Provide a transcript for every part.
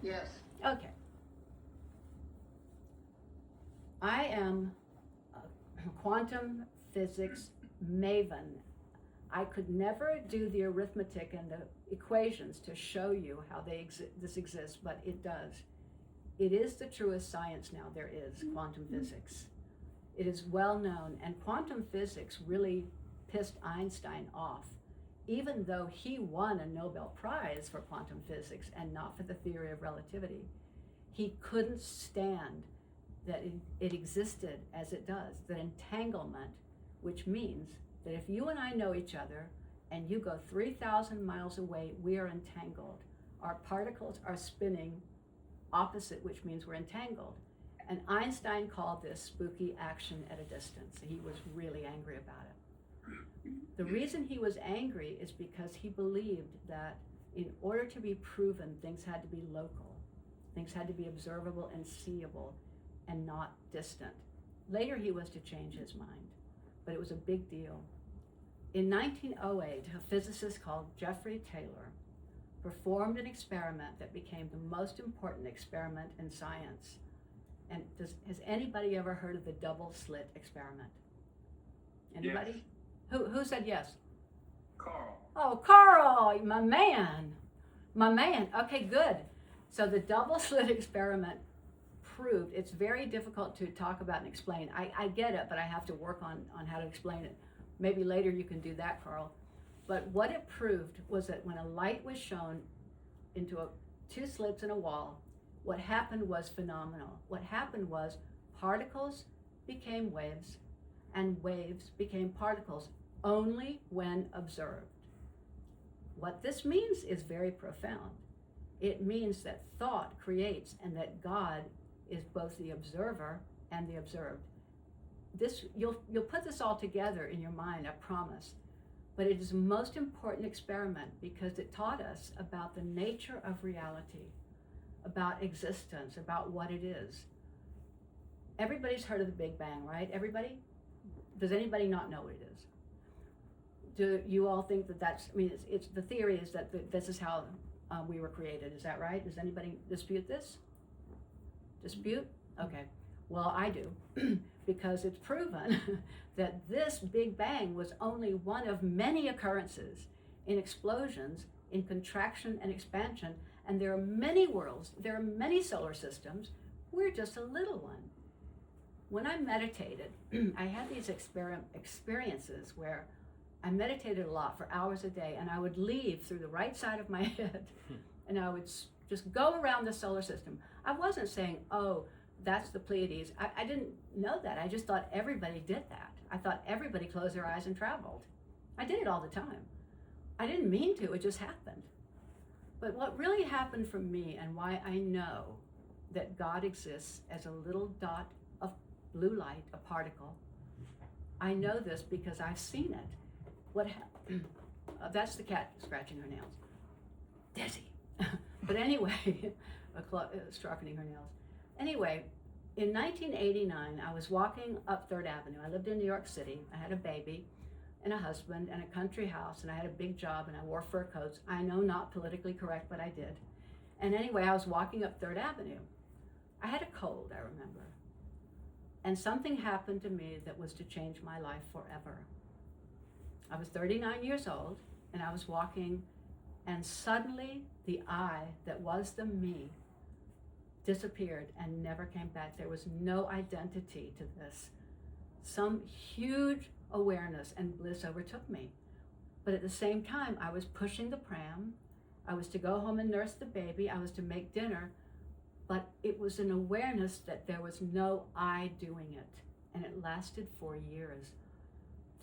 Yes. Okay. I am a quantum physics maven. I could never do the arithmetic and the equations to show you how this exists, but it does. It is the truest science now there is, quantum physics. It is well known, and quantum physics really pissed Einstein off, even though he won a Nobel Prize for quantum physics and not for the theory of relativity. He couldn't stand that it existed as it does, that entanglement, which means that if you and I know each other and you go 3,000 miles away, we are entangled. Our particles are spinning opposite, which means we're entangled. And Einstein called this spooky action at a distance. He was really angry about it. The reason he was angry is because he believed that in order to be proven, things had to be local. Things had to be observable and seeable and not distant. Later he was to change his mind, but it was a big deal. In 1908, a physicist called Jeffrey Taylor performed an experiment that became the most important experiment in science. And has anybody ever heard of the double slit experiment? Anybody? Yes. Who said yes? Carl. Oh, Carl, my man. Okay, good. So the double slit experiment proved, it's very difficult to talk about and explain. I get it, but I have to work on how to explain it. Maybe later you can do that, Carl. But what it proved was that when a light was shown into two slits in a wall, what happened was phenomenal. What happened was particles became waves and waves became particles only when observed. What this means is very profound. It means that thought creates and that God is both the observer and the observed. This you'll put this all together in your mind, I promise. But it is the most important experiment because it taught us about the nature of reality, about existence, about what it is. Everybody's heard of the Big Bang, right? Everybody? Does anybody not know what it is? Do you all think that that's, I mean, it's the theory is that this is how we were created. Is that right? Does anybody dispute this? Dispute? Okay. Well, I do, because it's proven that this Big Bang was only one of many occurrences in explosions, in contraction and expansion, and there are many worlds, there are many solar systems. We're just a little one. When I meditated, I had these experiences where I meditated a lot for hours a day, and I would leave through the right side of my head, and I would just go around the solar system. I wasn't saying, oh, that's the Pleiades. I didn't know that. I just thought everybody did that. I thought everybody closed their eyes and traveled. I did it all the time. I didn't mean to, it just happened. But what really happened for me and why I know that God exists as a little dot of blue light, a particle, I know this because I've seen it. What happened? That's the cat scratching her nails. Dizzy. But anyway, sharpening her nails. Anyway, in 1989, I was walking up 3rd Avenue. I lived in New York City. I had a baby and a husband and a country house, and I had a big job, and I wore fur coats. I know, not politically correct, but I did. And anyway, I was walking up 3rd Avenue. I had a cold, I remember. And something happened to me that was to change my life forever. I was 39 years old, and I was walking, and suddenly the I that was the me disappeared and never came back. There was no identity to this. Some huge awareness and bliss overtook me. But at the same time, I was pushing the pram. I was to go home and nurse the baby. I was to make dinner. But it was an awareness that there was no I doing it. And it lasted for years.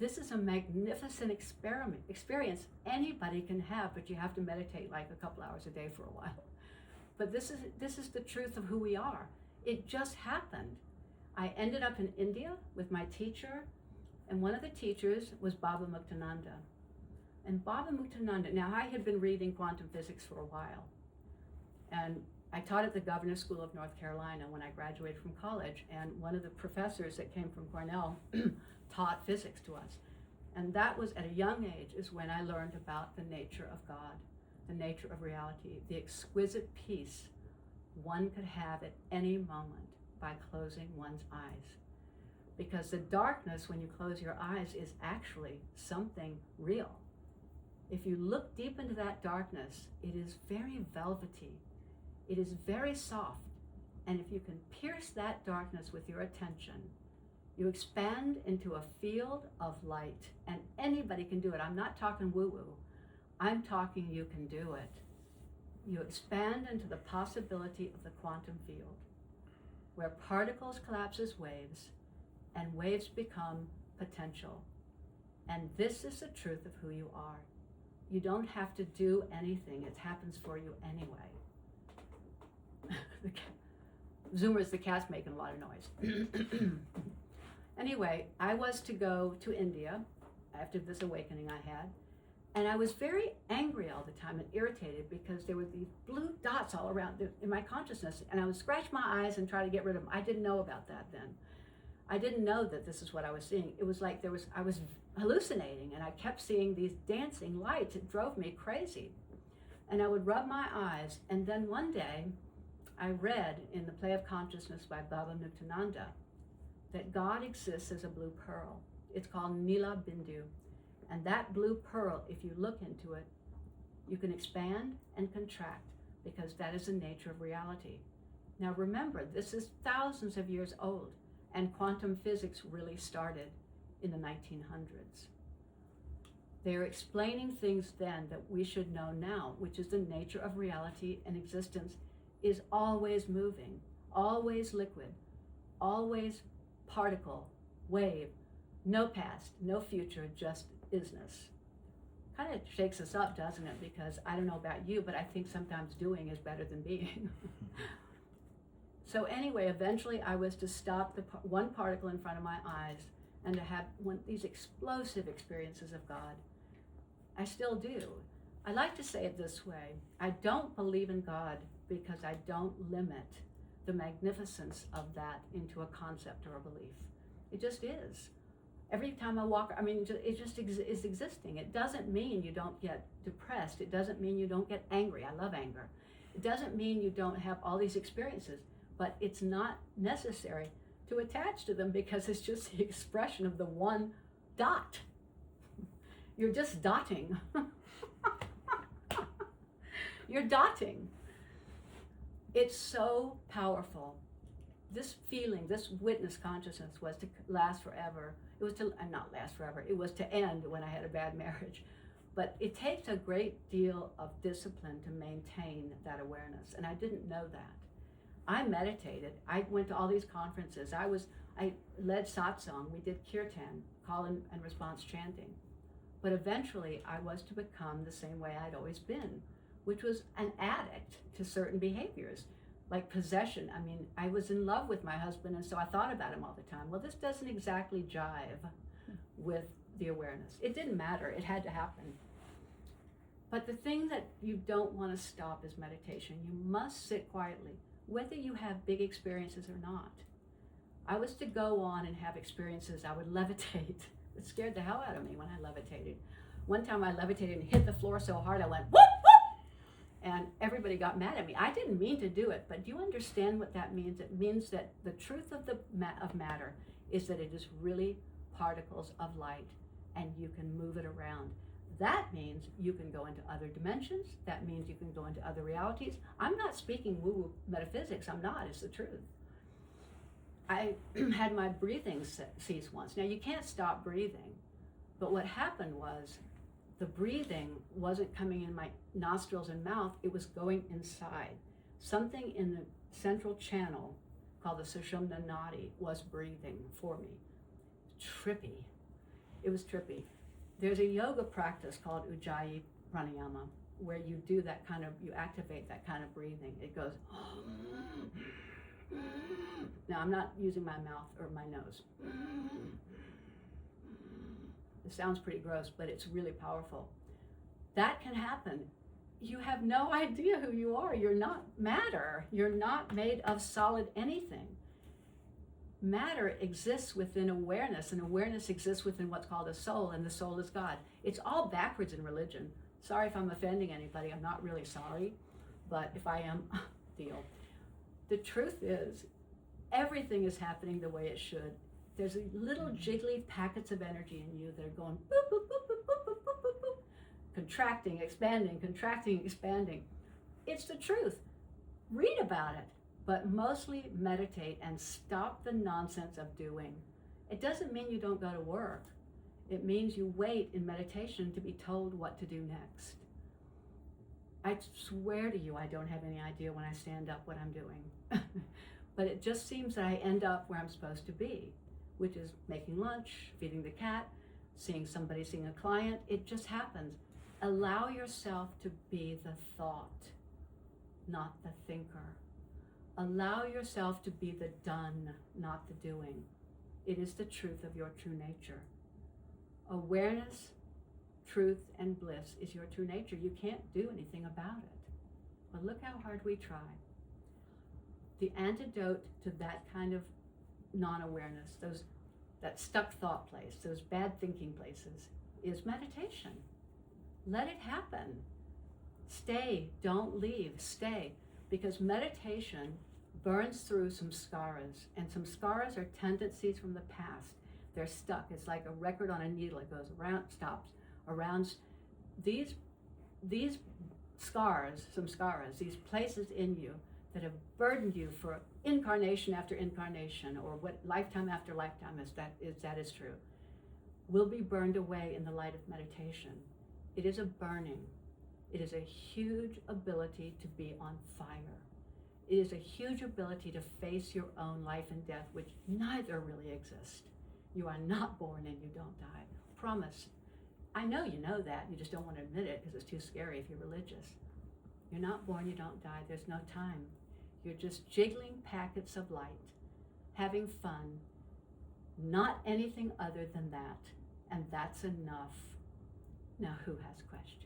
This is a magnificent experience anybody can have, but you have to meditate like a couple hours a day for a while. But this is the truth of who we are. It just happened. I ended up in India with my teacher, and one of the teachers was Baba Muktananda. And Baba Muktananda, now I had been reading quantum physics for a while, and I taught at the Governor's School of North Carolina when I graduated from college, and one of the professors that came from Cornell taught physics to us. And that was at a young age is when I learned about the nature of God, the nature of reality, the exquisite peace one could have at any moment by closing one's eyes. Because the darkness, when you close your eyes, is actually something real. If you look deep into that darkness, it is very velvety. It is very soft. And if you can pierce that darkness with your attention, you expand into a field of light. And anybody can do it. I'm not talking woo-woo. I'm talking you can do it. You expand into the possibility of the quantum field, where particles collapse as waves, and waves become potential. And this is the truth of who you are. You don't have to do anything. It happens for you anyway. Zoomers, the cat's making a lot of noise. Anyway, I was to go to India after this awakening I had, and I was very angry all the time and irritated because there were these blue dots all around in my consciousness, and I would scratch my eyes and try to get rid of them. I didn't know about that then. I didn't know that this is what I was seeing. It was like I was hallucinating, and I kept seeing these dancing lights. It drove me crazy. And I would rub my eyes, and then one day I read in The Play of Consciousness by Baba Muktananda that God exists as a blue pearl. It's called Nila Bindu. And that blue pearl, if you look into it, you can expand and contract, because that is the nature of reality. Now remember, this is thousands of years old. And quantum physics really started in the 1900s. They're explaining things then that we should know now, which is the nature of reality, and existence is always moving, always liquid, always particle, wave, no past, no future, just isness. Kind of shakes us up, doesn't it? Because I don't know about you, but I think sometimes doing is better than being. So anyway, eventually I was to stop the one particle in front of my eyes and to have these explosive experiences of God. I still do. I like to say it this way. I don't believe in God because I don't limit the magnificence of that into a concept or a belief. It just is. Every time I walk, it just is existing. It doesn't mean you don't get depressed. It doesn't mean you don't get angry. I love anger. It doesn't mean you don't have all these experiences. But it's not necessary to attach to them, because it's just the expression of the one dot. You're just dotting. You're dotting. It's so powerful. This feeling, this witness consciousness was to last forever. It was to, not last forever, it was to end when I had a bad marriage. But it takes a great deal of discipline to maintain that awareness, and I didn't know that. I meditated. I went to all these conferences. I led Satsang. We did kirtan, call and response chanting. But eventually I was to become the same way I'd always been, which was an addict to certain behaviors, like possession. I was in love with my husband, and so I thought about him all the time. Well, this doesn't exactly jive with the awareness. It didn't matter. It had to happen. But the thing that you don't want to stop is meditation. You must sit quietly, whether you have big experiences or not. I was to go on and have experiences. I would levitate. It scared the hell out of me when I levitated. One time I levitated and hit the floor so hard I went, whoop, whoop! And everybody got mad at me. I didn't mean to do it, but do you understand what that means? It means that the truth of of matter is that it is really particles of light, and you can move it around. That means you can go into other dimensions. That means you can go into other realities. I'm not speaking woo-woo metaphysics. I'm not. It's the truth. I had my breathing cease once. Now, you can't stop breathing. But what happened was the breathing wasn't coming in my nostrils and mouth. It was going inside. Something in the central channel called the Sushumna Nadi was breathing for me. Trippy. It was trippy. There's a yoga practice called Ujjayi Pranayama, where you do that kind of, you activate that kind of breathing. It goes, now I'm not using my mouth or my nose. It sounds pretty gross, but it's really powerful. That can happen. You have no idea who you are. You're not matter. You're not made of solid anything. Matter exists within awareness, and awareness exists within what's called a soul, and the soul is God. It's all backwards in religion. Sorry if I'm offending anybody. I'm not really sorry, but if I am, deal. The truth is, everything is happening the way it should. There's little jiggly packets of energy in you that are going boop, boop, boop, boop, boop, boop, boop, boop, boop, contracting, expanding. It's the truth. Read about it, but mostly meditate and stop the nonsense of doing. It doesn't mean you don't go to work. It means you wait in meditation to be told what to do next. I swear to you, I don't have any idea when I stand up what I'm doing. But it just seems that I end up where I'm supposed to be, which is making lunch, feeding the cat, seeing somebody, seeing a client. It just happens. Allow yourself to be the thought, not the thinker. Allow yourself to be the done, not the doing. It is the truth of your true nature. Awareness, truth, and bliss is your true nature. You can't do anything about it. But look how hard we try. The antidote to that kind of non-awareness, that stuck thought place, those bad thinking places, is meditation. Let it happen. Stay, don't leave, stay. Because meditation burns through some skaras, and some skaras are tendencies from the past. They're stuck. It's like a record on a needle. It goes around, stops, around. These scars, some skaras, these places in you that have burdened you for incarnation after incarnation, or what lifetime after lifetime, that is true, will be burned away in the light of meditation. It is a burning. It is a huge ability to be on fire. It is a huge ability to face your own life and death, which neither really exist. You are not born and you don't die. Promise. I know you know that. You just don't want to admit it because it's too scary if you're religious. You're not born, you don't die. There's no time. You're just jiggling packets of light, having fun, not anything other than that. And that's enough. Now, who has questions?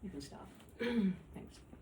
You can stop.